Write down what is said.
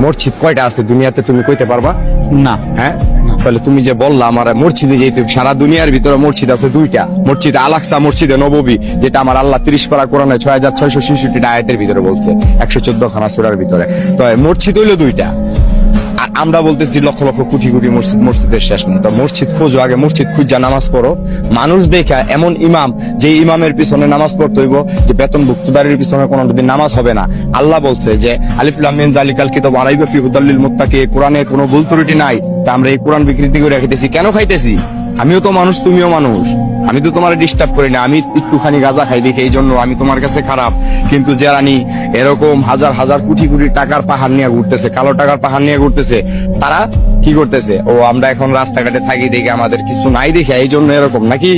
মসজিদ কয়টা আছে দুনিয়াতে তুমি কইতে পারবা? না। হ্যাঁ, তাহলে তুমি যে বললা আমার মসজিদে যেতে, সারা দুনিয়ার ভিতরে মসজিদ আছে দুইটা, মসজিদ আল-আকসা, মসজিদে নববী, যেটা আমার আল্লাহ 30 পারা কোরআনে 6666 আয়াতের ভিতরে বলছে, 114 খানা সূরার ভিতরে। তো মসজিদ হইলো দুইটা, আর আমরা বলতেছি লক্ষ লক্ষ কোটি কোটি মসজিদ, মসজিদের শেষ নেই। তো মসজিদ খোঁজো, আগে মসজিদ খুঁজা নামাজ পড়ো। মানুষ দেখা এমন ইমাম, যে ইমামের পিছনে নামাজ পড়তে হইব, যে বেতনভুক্তদারির পিছনে কোনোদিন নামাজ হবে না। আল্লাহ বলছে যে আলিফ লাম মিম যালিকাল কিতাব লা রাইবা ফীহি হুদাল লিল মুত্তাকিন, কোরআনে কোনো ভুল ত্রুটি নাই। তা আমরা এই কোরআন বিকৃতি করে খাইতেছি কেন? খাইতেছি আমিও তো মানুষ, তুমিও মানুষ, আমি তো তোমার ডিস্টার্ব করি না। আমি একটুখানি গাঁজা খাই দেখি এই জন্য আমি তোমার কাছে খারাপ, কিন্তু যারা এরকম হাজার হাজার কোটি কোটি টাকার পাহাড় নিয়ে ঘুরতেছে, কালো টাকার পাহাড় নিয়ে ঘুরতেছে, তারা কি করতেছে? ও আমরা এখন রাস্তাঘাটে থাকি দেখে আমাদের কিছু নাই দেখে এই জন্য এরকম নাকি?